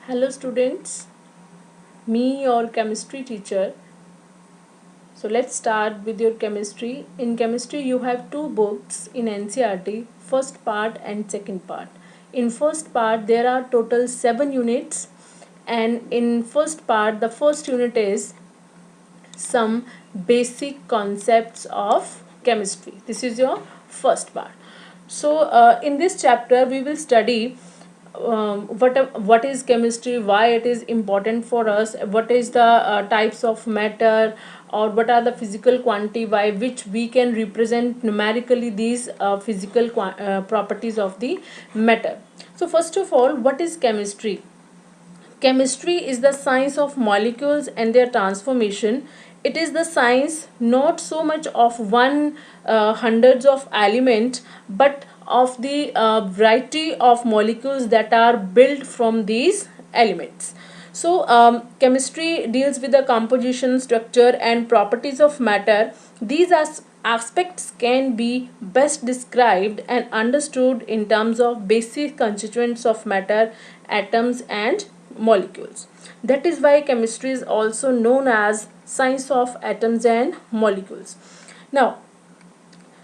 Hello students, me your chemistry teacher. So let's start with your chemistry. In chemistry you have two books in NCERT, first part and second part. In first part there are total 7 units, and in first part the first unit is some basic concepts of chemistry. This is your first part. So in this chapter we will study what is chemistry, why it is important for us, what is the types of matter, or what are the physical quantity by which we can represent numerically these physical properties of the matter. So first of all, what is chemistry? Chemistry is the science of molecules and their transformation. It is the science not so much of one hundreds of elements, but of the variety of molecules that are built from these elements. So, chemistry deals with the composition, structure, and properties of matter. These aspects can be best described and understood in terms of basic constituents of matter, atoms, and molecules. That is why chemistry is also known as science of atoms and molecules. Now,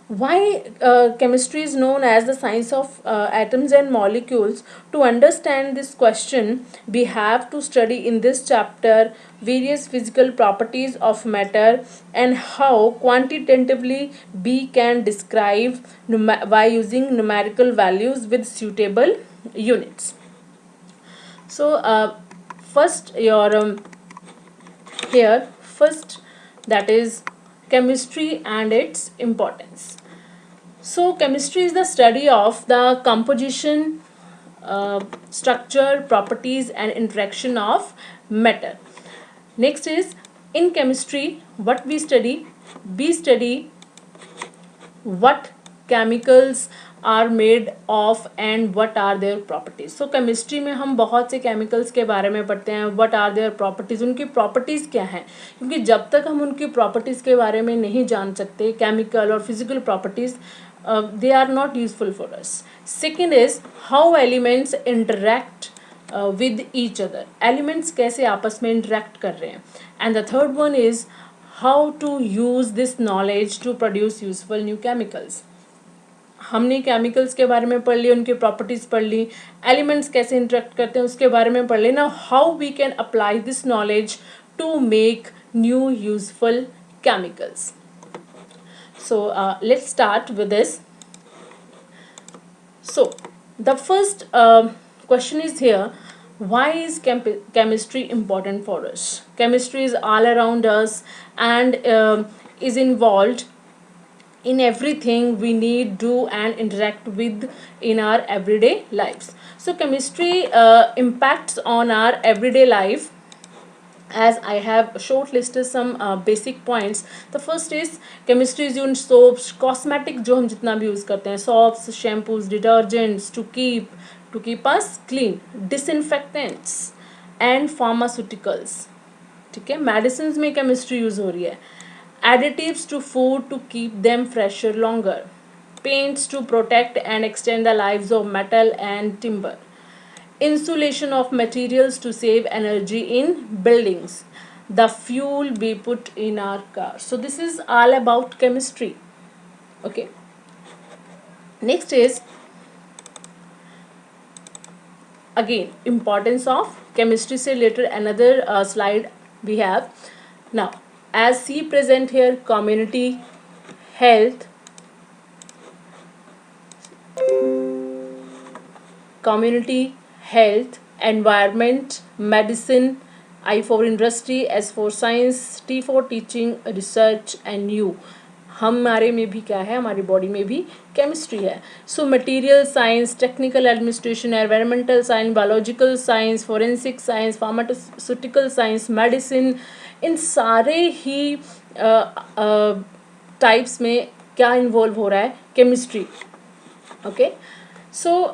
why chemistry is known as the science of atoms and molecules? To understand this question, we have to study in this chapter various physical properties of matter and how quantitatively we can describe by using numerical values with suitable units. So first your here first, that is chemistry and its importance. So chemistry is the study of the composition, structure, properties, and interaction of matter. Next is, in chemistry what we study what chemicals are made of and what are their properties. So chemistry में हम बहुत से chemicals के बारे में पढ़ते हैं. What are their properties, उनकी प्रॉपर्टीज़ क्या हैं, क्योंकि जब तक हम उनकी प्रॉपर्टीज़ के बारे में नहीं जान सकते, केमिकल और physical properties, they are not useful for us. Second is how elements interact with each other. Elements कैसे आपस में interact कर रहे हैं. And the third one is how to use this knowledge to produce useful new chemicals. हमने chemicals के बारे में पढ़ लिया, उनकी प्रॉपर्टीज़ पढ़ ली, एलिमेंट्स कैसे इंटरेक्ट करते हैं उसके बारे में पढ़ लेना. How we can apply this knowledge to make new useful chemicals. So let's start with this. So the first question is here: why is chemistry important for us? Chemistry is all around us and is involved in everything we need, do, and interact with in our everyday lives. So chemistry impacts on our everyday life. As I have shortlisted some basic points. The first is chemistry is used soaps, cosmetic जो हम जितना भी use करते हैं, soaps, shampoos, detergents to keep us clean, disinfectants and pharmaceuticals. ठीक है, medicines में chemistry use हो रही है. Additives to food to keep them fresher longer. Paints to protect and extend the lives of metal and timber. Insulation of materials to save energy in buildings. The fuel we put in our cars. So this is all about chemistry. Okay. Next is again importance of chemistry से related another slide we have. Now, as see present here, community, health, environment, medicine, I for industry, S for science, T for teaching, research and you. हमारे में भी क्या है, हमारी body में भी chemistry है. So material science, technical administration, environmental science, biological science, forensic science, pharmaceutical science, medicine, इन सारे ही टाइप्स में क्या इन्वॉल्व हो रहा है, केमिस्ट्री. ओके. सो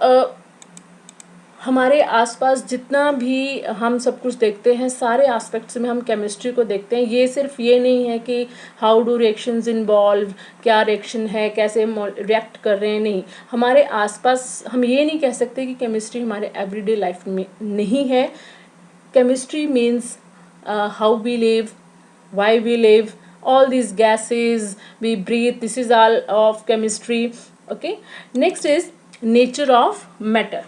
हमारे आसपास जितना भी हम सब कुछ देखते हैं, सारे एस्पेक्ट्स में हम केमिस्ट्री को देखते हैं. ये सिर्फ ये नहीं है कि हाउ डू रिएक्शंस इन्वॉल्व, क्या रिएक्शन है, कैसे हम रिएक्ट कर रहे हैं, नहीं. हमारे आसपास हम ये नहीं कह सकते कि केमिस्ट्री हमारे एवरीडे लाइफ में नहीं है. Chemistry means how we live, why we live, all these gases we breathe, this is all of chemistry. Okay, next is nature of matter.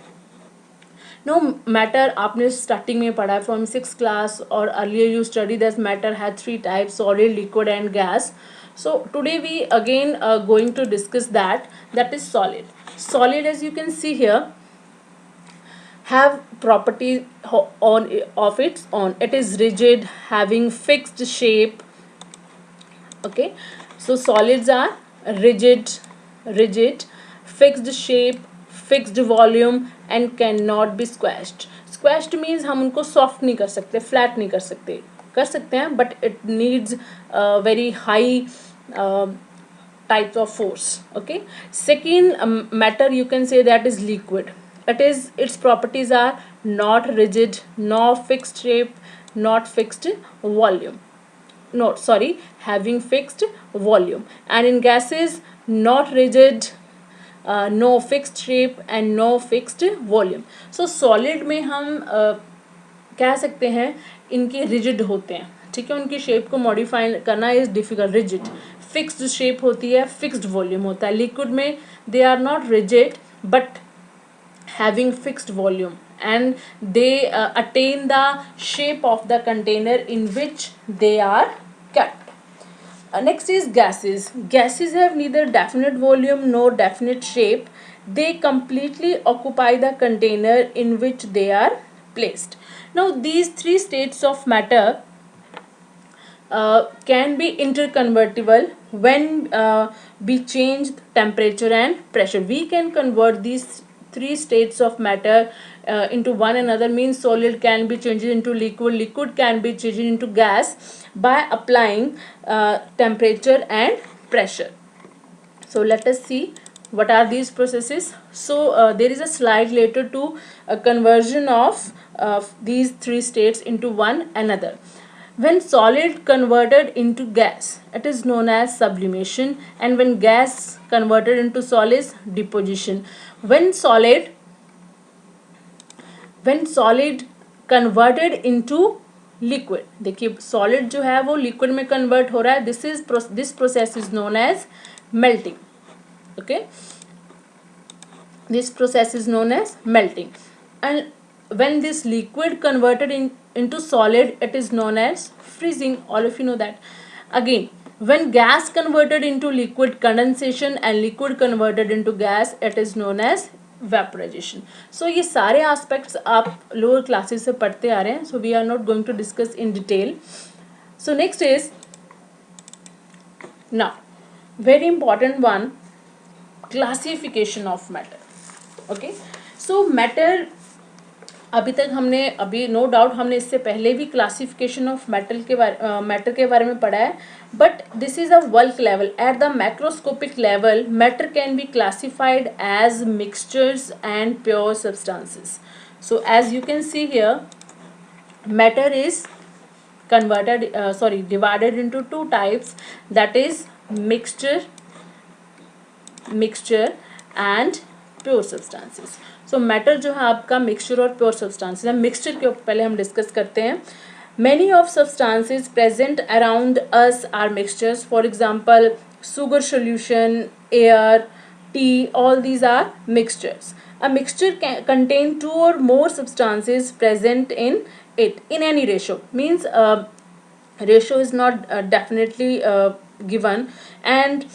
Now matter आपने starting में पढ़ा from 6th class or earlier you studied that matter had 3 types: solid, liquid and gas. So today we again going to discuss that is solid. Solid, as you can see here, have properties on of its own. It is rigid, having fixed shape. Okay, so solids are rigid, fixed shape, fixed volume and cannot be squashed. Squashed means हम उनको soft नहीं कर सकते, flat नहीं कर सकते हैं, but it needs very high types of force. Okay, second matter you can say that is liquid. Its properties are not rigid, nor fixed shape, not fixed volume. No, sorry, having fixed volume. And in gases, not rigid, no fixed shape and no fixed volume. So solid में हम कह सकते हैं इनके rigid होते हैं. ठीक है, उनकी शेप को मॉडिफाई करना is difficult. Rigid, fixed shape होती है, फिक्स्ड वॉल्यूम होता है. लिक्विड में they are not rigid but having fixed volume and they attain the shape of the container in which they are kept. Next is gases. Gases have neither definite volume nor definite shape. They completely occupy the container in which they are placed. Now these 3 states of matter can be interconvertible when we change temperature and pressure. We can convert these 3 states of matter into one another. Means solid can be changed into liquid, liquid can be changed into gas by applying temperature and pressure. So let us see what are these processes. So there is a slide later to a conversion of these 3 states into one another. When solid converted into gas, it is known as sublimation, and when gas converted into solid, deposition. When solid converted into liquid, देखिए solid जो है वो liquid में convert हो रहा है. This process is known as melting. Okay, this process is known as melting. And when this liquid converted into solid, it is known as freezing. All of you know that. Again, when gas converted into liquid, condensation, and liquid converted into gas, it is known as vaporization. So ये सारे aspects आप lower classes से पढ़ते आ रहे हैं. So we are not going to discuss in detail. So next is, now very important one, classification of matter. Okay, so matter अभी तक हमने, अभी नो डाउट हमने इससे पहले भी क्लासिफिकेशन ऑफ मैटर के बारे में पढ़ा है, but this is a bulk level. At the macroscopic level matter can be classified as mixtures and pure substances. So as you can see here, matter is divided into 2 types, that is mixture and pure substances. So matter जो है आपका mixture और pure substances है. Mixture के ऊपर पहले हम discuss करते हैं. Many of substances present around us are mixtures. For example sugar solution, air, tea, all these are mixtures. A mixture can contain 2 or more substances present in it in any ratio. Means ratio is not definitely given, and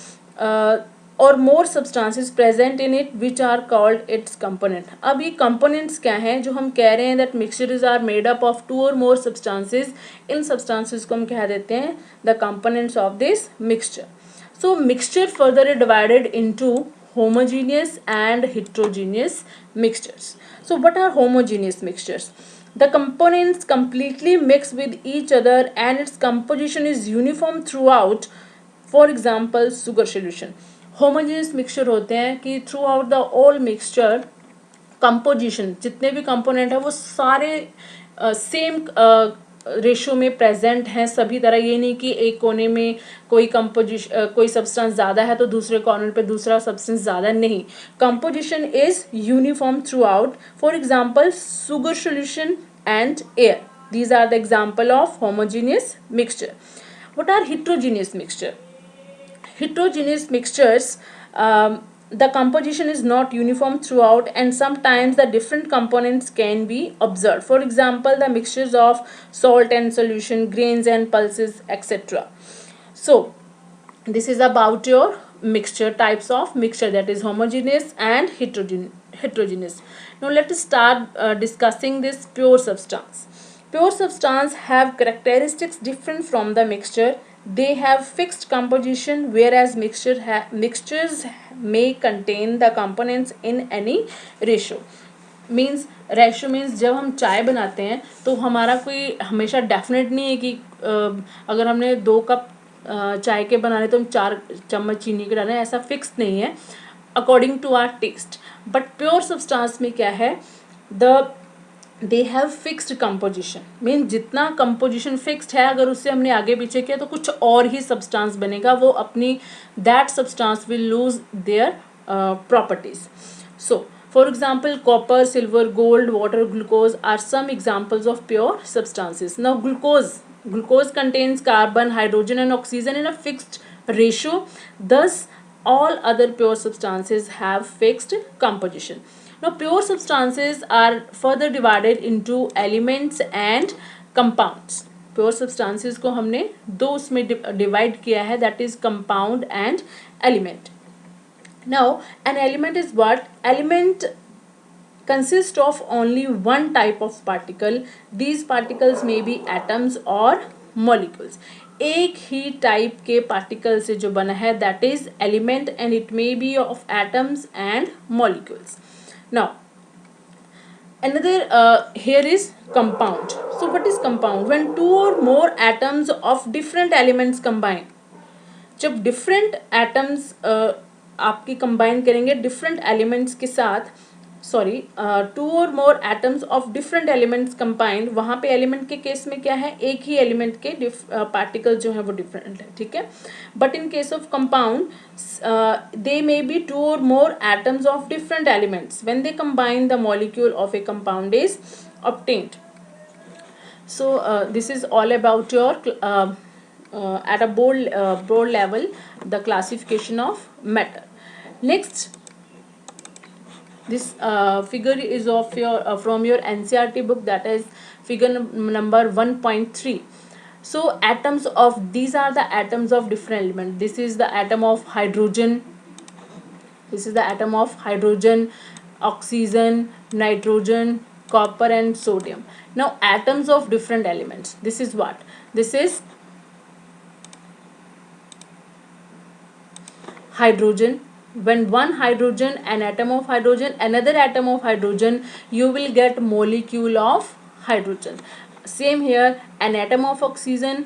or more substances present in it which are called its component. अब ये components क्या हैं जो हम कह रहे हैं that mixtures are made up of 2 or more substances. In substances को हम कह देते हैं the components of this mixture. So mixture further divided into homogeneous and heterogeneous mixtures. So what are homogeneous mixtures? The components completely mix with each other and its composition is uniform throughout. For example, sugar solution. Homogeneous mixture होते हैं कि through out the all mixture composition, जितने भी component है वो सारे same ratio में present हैं सभी तरह। ये नहीं कि एक कोने में कोई कोई सब्सटेंस ज़्यादा है तो दूसरे कॉर्नर पे दूसरा सब्सटेंस ज़्यादा नहीं। Composition is uniform through out. For example sugar solution and air, these are the example of homogeneous mixture. What are heterogeneous mixture? Heterogeneous mixtures, the composition is not uniform throughout and sometimes the different components can be observed. For example, the mixtures of salt and solution, grains and pulses, etc. So this is about your mixture, types of mixture, that is homogeneous and heterogeneous. Now let us start discussing this pure substance. Pure substance have characteristics different from the mixture. They have fixed composition, whereas mixtures may contain the components in any ratio. Means ratio means जब हम चाय बनाते हैं तो हमारा कोई हमेशा definite नहीं है कि अगर हमने 2 कप चाय के बनाने तो हम 4 चम्मच चीनी के डालें, ऐसा फिक्स नहीं है, according to our test. But pure substance में क्या है, they have fixed composition. Mean जितना कंपोजिशन फिक्स्ड है, अगर उससे हमने आगे पीछे किया तो कुछ और ही सब्सटेंस बनेगा, वो अपनी that substance will lose their properties. So for example, copper, silver, gold, water, glucose are some examples of pure substances. Now glucose contains carbon, hydrogen and oxygen in a fixed ratio. Thus all other pure substances have fixed composition. Now pure substances are further divided into elements and compounds. Pure substances को हमने दो उसमें divide किया है, that is compound and element. Now an element is what? Element consists of only one type of particle. These particles may be atoms or molecules. एक ही type के particle से जो बना है that is element and it may be of atoms and molecules. Now another here is compound. So what is compound? When two or more atoms of different elements combine. जब different atoms आपकी combine करेंगे different elements के साथ, sorry, to और more atoms of different elements combined, वहाँ पे element के case में क्या है, एक ही एलिमेंट के पार्टिकल जो है वो डिफरेंट है, ठीक है. But in case of compound they may be two और more atoms of different elements. When they combine the molecule of a compound is obtained. So this is all about your at a broad level the classification of matter. Next, this figure is of your from your NCERT book, that is figure number 1.3. So atoms of, these are the atoms of different elements. This is the atom of hydrogen, this is the atom of hydrogen, oxygen, nitrogen, copper and sodium. Now atoms of different elements, this is what? This is hydrogen. When one hydrogen, an atom of hydrogen, another atom of hydrogen, you will get molecule of hydrogen. Same here, an atom of oxygen,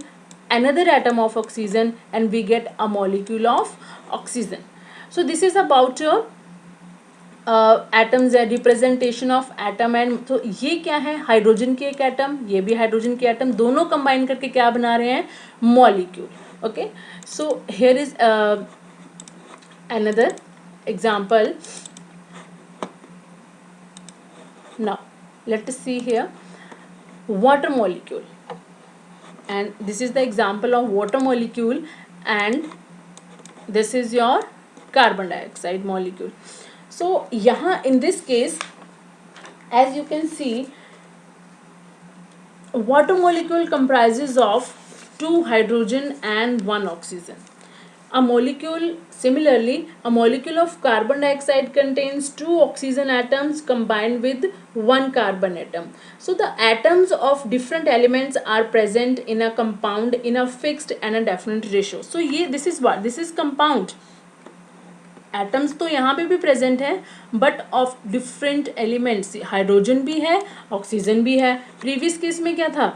another atom of oxygen, and we get a molecule of oxygen. So this is about your atoms है, representation of atom. and तो ये क्या है, hydrogen की एक atom, ये भी hydrogen की एटम, दोनों कंबाइन करके क्या बना रहे हैं, molecule. Okay, so here is another example. Now let us see here water molecule, and this is the example of water molecule, and this is your carbon dioxide molecule. So यहाँ in this case, as you can see, water molecule comprises of 2 hydrogen and 1 oxygen. A molecule, similarly, a molecule of carbon dioxide contains 2 oxygen atoms combined with 1 carbon atom. So the atoms of different elements are present in a compound in a fixed and a definite ratio. So ये this is what? This is compound. Atoms तो यहाँ पे भी present है, but of different elements. Hydrogen भी है, oxygen भी है. Previous case में क्या था,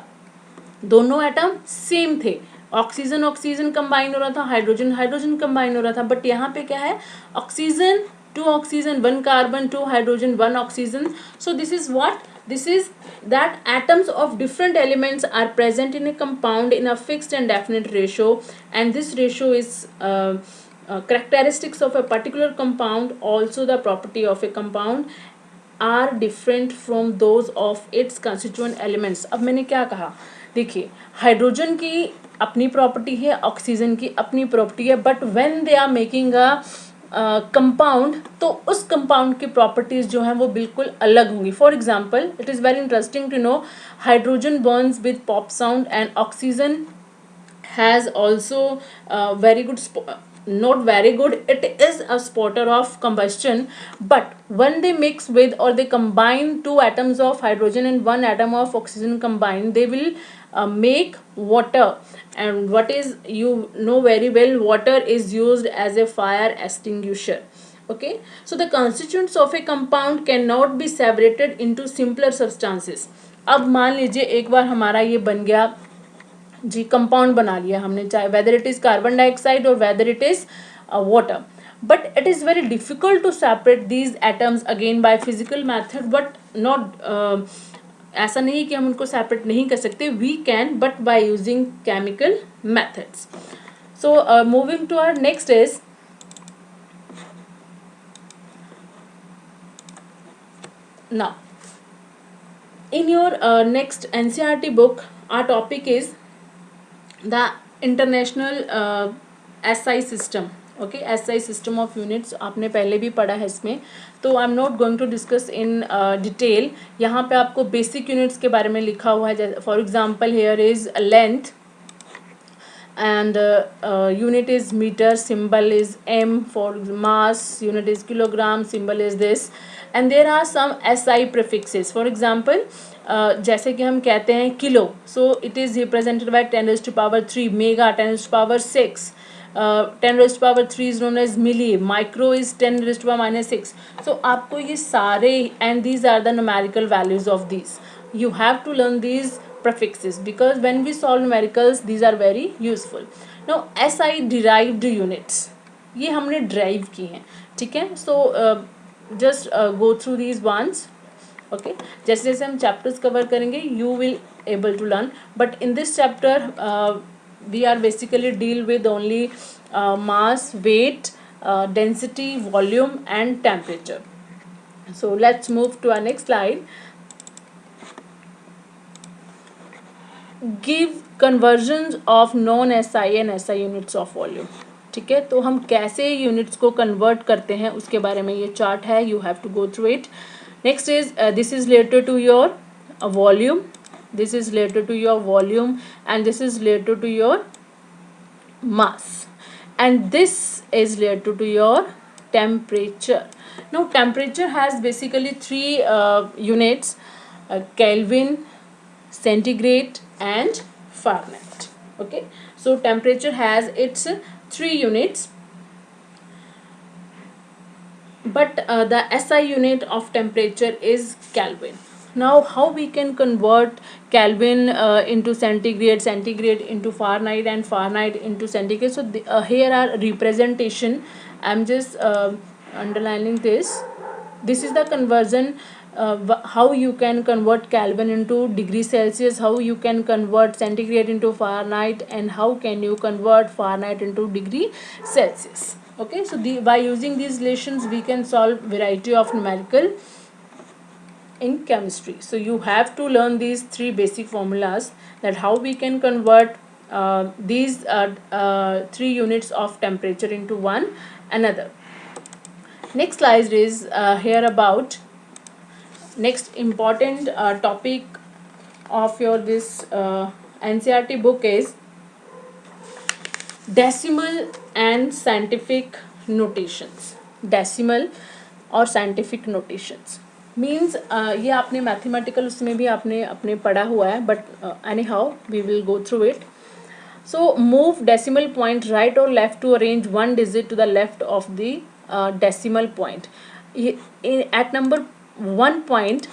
दोनों एटम सेम थे, ऑक्सीजन ऑक्सीजन कंबाइन हो रहा था, हाइड्रोजन हाइड्रोजन कंबाइन हो रहा था. बट यहाँ पे क्या है, oxygen 2 oxygen, 1 carbon, 2 hydrogen, 1 oxygen. So this is what? This is that atoms of different elements are present in a compound in a fixed and definite ratio, and this ratio is characteristics of a particular compound, also the property of a compound, are different from those of its constituent elements. अब मैंने क्या कहा, देखिए hydrogen की अपनी property है, oxygen की अपनी प्रॉपर्टी है, but when they are making a compound तो उस कंपाउंड की प्रॉपर्टीज जो हैं वो बिल्कुल अलग होंगी. For example, it is very interesting to know hydrogen burns with pop sound and oxygen has also very good not very good, it is a spotter of combustion, but when they mix with or they combine 2 atoms of hydrogen and 1 atom of oxygen combined, they will make water. And what is, you know very well, water is used as a fire extinguisher. Okay, so the constituents of a compound cannot be separated into simpler substances. अब मान लीजिए एक बार हमारा ये बन गया जी, compound बना लिया हमने, चाहे whether it is carbon dioxide और whether it is water, but it is very difficult to separate these atoms again by physical method, but not ऐसा नहीं कि हम उनको सेपरेट नहीं कर सकते, we can, but by using chemical methods. So moving to our next is now in your next NCERT book, our topic is the international SI system. Okay, SI system of units आपने पहले भी पढ़ा है इसमें, तो I am not going to discuss in detail. यहाँ पे आपको बेसिक यूनिट्स के बारे में लिखा हुआ है. For example here is length and unit is meter, symbol is m. For mass, unit is kilogram, symbol is this, and there are some SI prefixes. For example, जैसे कि हम कहते हैं kilo, so it is represented by 10 raised to power 3, mega 10 raised to power 6, 10 raised to power 3 is known as milli, micro is 10 raised to power minus 6. So आपको ये सारे, and these are the numerical values of these. You have to learn these prefixes because when we solve numericals these are very useful. Now SI derived units, ये हमने derive की हैं, ठीक है. So just go through these ones. Okay, जैसे जैसे हम chapters cover करेंगे you will able to learn, but in this chapter we are basically deal with only mass, weight, density, volume and temperature. So let's move to our next slide. Give conversion of non SI and SI units of volume. ठीक है, तो हम कैसे units को convert करते हैं उसके बारे में ये चार्ट है, you have to go through it. Next is this is related to your volume, this is related to your volume and this is related to your mass and this is related to your temperature. Now temperature has basically 3 units, Kelvin, centigrade and Fahrenheit. Okay, so temperature has its 3 units, but the SI unit of temperature is Kelvin. Now how we can convert Kelvin into centigrade, centigrade into Fahrenheit and Fahrenheit into centigrade. So here are representation, I'm just underlining this. This is the conversion, how you can convert Kelvin into degree Celsius, how you can convert centigrade into Fahrenheit, and how can you convert Fahrenheit into degree Celsius. Okay, so by using these relations we can solve variety of numerical in chemistry. So you have to learn these 3 basic formulas, that how we can convert these 3 units of temperature into one another. Next slide is here about next important topic of your this NCERT book is decimal and scientific notations. Decimal और scientific notations means ये आपने mathematical उसमें भी आपने अपने पढ़ा हुआ है, but anyhow we will go through it. So move decimal point right और left to arrange 1 digit to the left of the decimal point. At number 1 point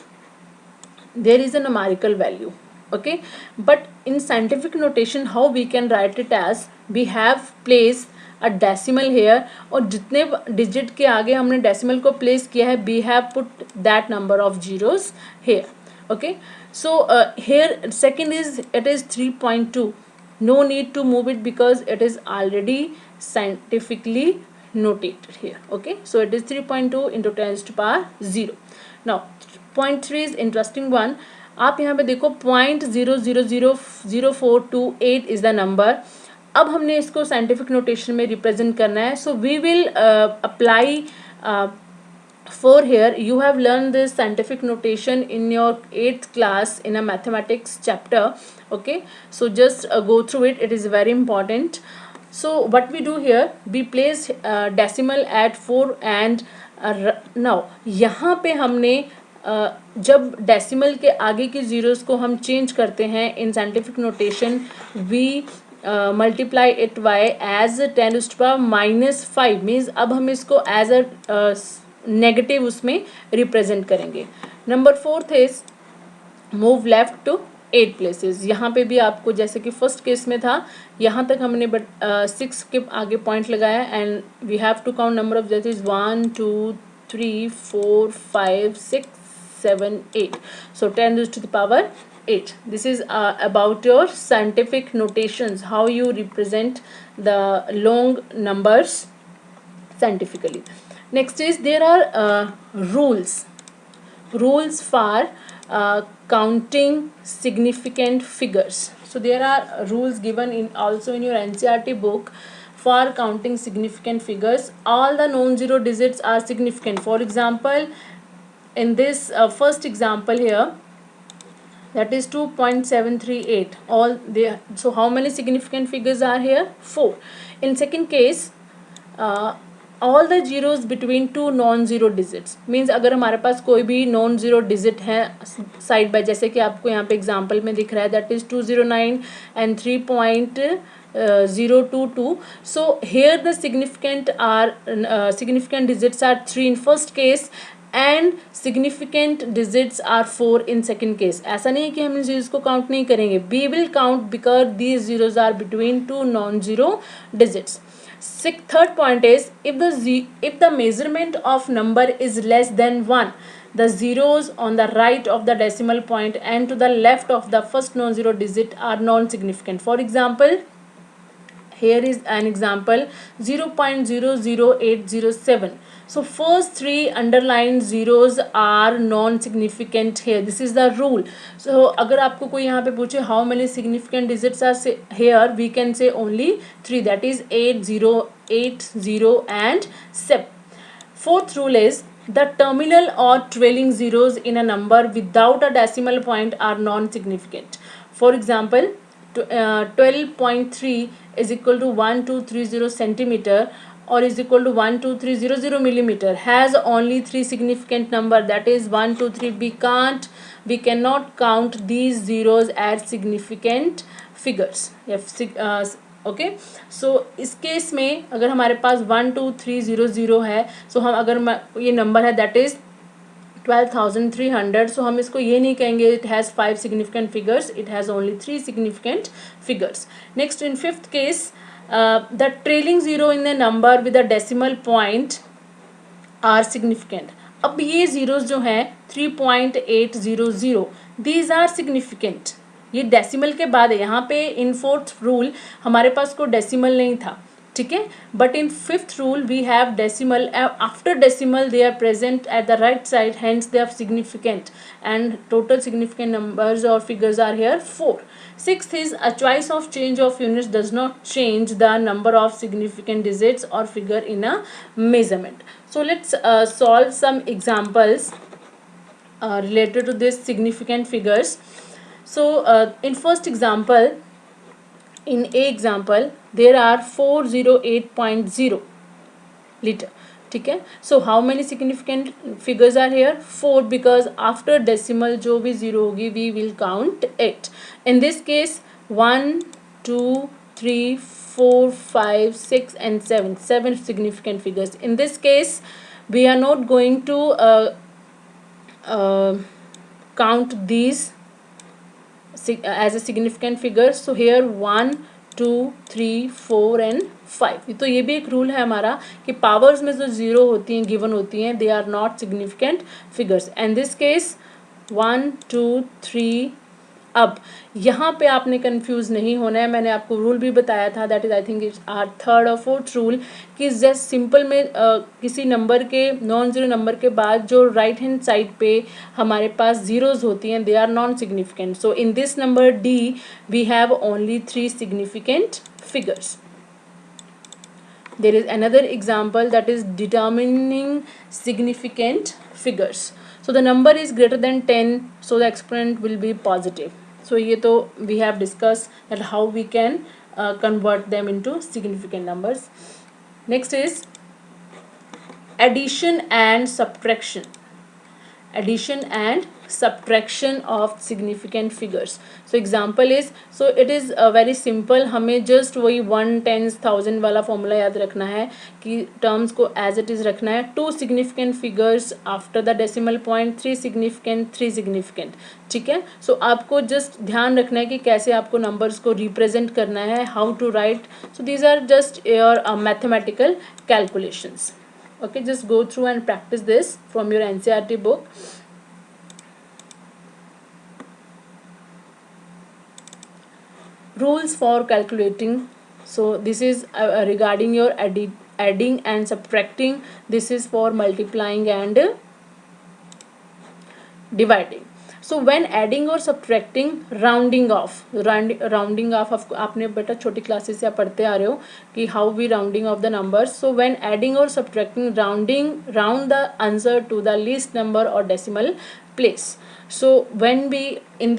there is a numerical value. Okay, but in scientific notation how we can write it as, we have placed a decimal here, और जितने digit के आगे हमने decimal को place किया है we have put that number of zeros here. Okay, so here second is it is 3.2. No need to move it because it is already scientifically notated here. Okay, so it is 3.2 into 10 to the power 0. Now point 3 is interesting one. आप यहाँ पे देखो 0.000428 is the number. अब हमने इसको scientific notation में represent करना है. So we will apply for here you have learned this scientific notation in your 8th class in a mathematics chapter. Okay, so just go through it, it is very important. So what we do here, we place decimal at 4 and now यहाँ पे हमने जब decimal के आगे के zeros को हम change करते हैं in scientific notation we multiply it by as 10⁻⁻5 means अब हम इसको एज अ नेगेटिव उसमें रिप्रेजेंट करेंगे. Number 4th is move left to 8 places. यहाँ पे भी आपको जैसे कि फर्स्ट केस में था यहाँ तक हमने 6 के आगे पॉइंट लगाया and we have to count number of that is 1 2 3 4 5 6 7 8. So 10 to the power 8. This is about your scientific notations, how you represent the long numbers scientifically. Next is there are rules for counting significant figures. So there are rules given in also in your NCERT book for counting significant figures. All the non-zero digits are significant. For example, in this first example here, that is 2.738. All there. So how many significant figures are here? 4. In second case, all the zeros between two non-zero digits means अगर हमारे पास कोई भी non-zero digit है side by, जैसे कि आपको यहाँ पे एग्जांपल में दिख रहा है that is 209 and 3.022. So here the significant digits are 3 in first case and significant digits are 4 in second case. ऐसा नहीं है कि हम इन zeros को count नहीं करेंगे. We will count because these zeros are between two non-zero digits. Third point is if the measurement of number is less than 1, the zeros on the right of the decimal point and to the left of the first non-zero digit are non-significant. For example, here is an example 0.00807. So first 3 underlined zeros are non-significant here. This is the rule. So अगर आपको कोई यहाँ पे पूछे how many significant digits are here, we can say only 3, that is 8 0 8 0 and 7. Fourth rule is the terminal or trailing zeros in a number without a decimal point are non-significant. For example, 12.3 is equal to 1230 centimeter or is equal to 12300 millimeter has only 3 significant number, that is 1 2 3. We cannot count these zeros as significant figures. Okay, so इस case में अगर हमारे पास 12300 है, सो हम अगर ये number है that is 12,300, सो हम इसको ये नहीं कहेंगे it has 5 significant figures, it has only 3 significant figures. Next, in fifth case, the trailing zero in the number with a decimal point are significant. अब ये zeros जो हैं 3.800, these are significant. ये डेसिमल के बाद है. यहाँ पे इन फोर्थ रूल हमारे पास कोई डेसिमल नहीं था, ठीक है, but in fifth rule we have decimal. After decimal they are present at the right side, hence they are significant and total significant numbers और figures are here 4. Sixth is a choice of change of units does not change the number of significant digits or figure in a measurement. So let's solve some examples related to this significant figures. So in first example, in A example, there are 408.0 liter. ठीक है, so how many significant figures are here? 4, because after decimal जो भी zero होगी we will count it. In this case 1 2 3 4 5 6 and 7 significant figures. In this case we are not going to count these as a significant figure. So here 1 2 3 4 and 5। तो ये भी एक rule है हमारा कि पावर्स में जो जीरो होती हैं गिवन होती हैं they are not significant figures. And this case 1 2 3। अब यहाँ पे आपने कंफ्यूज नहीं होना है, मैंने आपको रूल भी बताया था, that is I think it's our third और फोर्थ रूल, कि जस्ट सिंपल में किसी नंबर के नॉन जीरो नंबर के बाद जो राइट हैंड साइड पे हमारे पास जीरोज होती हैं they are non significant. So in this number D we have only 3 significant figures. There is another example, that is determining significant figures. So the number is greater than 10, so the exponent will be positive. So ये तो we have discussed that how we can convert them into significant numbers. Next is addition and subtraction. Addition and subtraction of significant figures. So example is, so it is very simple, हमें just वही 1 10 1000 वाला formula याद रखना है कि terms को as it is रखना है। 2 significant figures after the decimal point, 3 significant 3 significant, ठीक है। सो आपको जस्ट ध्यान रखना है कि कैसे आपको नंबर्स को रिप्रेजेंट करना है, how to write. So these are just your mathematical calculations. Okay, just go through and practice this from your NCERT book. Rules for calculating. So this is regarding your adding and subtracting. This is for multiplying and dividing. So when adding or subtracting, rounding off, rounding off आपने बेटा छोटी classes से आप पढ़ते आ रहे हो कि how we rounding off the numbers. So when adding or subtracting, round the answer to the least number or decimal place. So when we in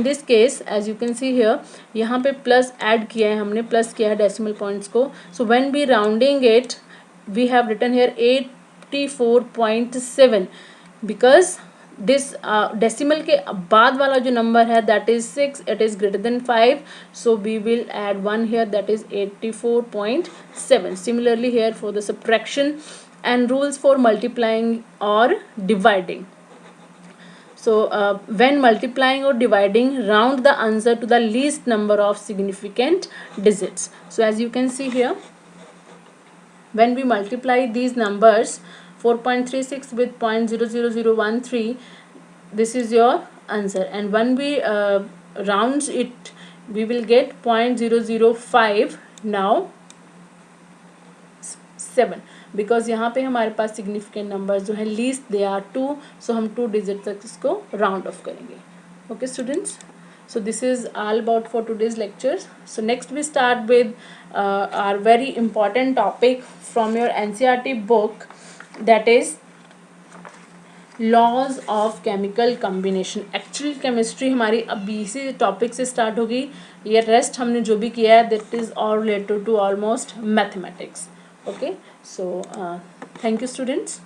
this case as you can see here, यहाँ पे plus add किया है हमने, plus किया है decimal points को. So when we rounding it, we have written here 84.7 because this decimal के बाद वाला जो नंबर है that is 6, it is greater than 5, so we will add 1 here, that is 84.7. Similarly here for the subtraction and rules for multiplying और dividing. So when multiplying or dividing, round the answer to the least number of significant digits. So as you can see here, when we multiply these numbers 4.36 with 0.00013, this is your answer, and when we round it we will get 0.005. now 7 because यहाँ पे हमारे पास significant numbers जो है least they are 2, so हम 2 digit तक इसको round off करेंगे. Okay students, so this is all about for today's lectures. So next we start with our very important topic from your NCERT book, that is laws of chemical combination. Actual chemistry हमारी अब इसी topic से start होगी. ये rest हमने जो भी किया है that is all related to almost mathematics. Okay, so thank you students.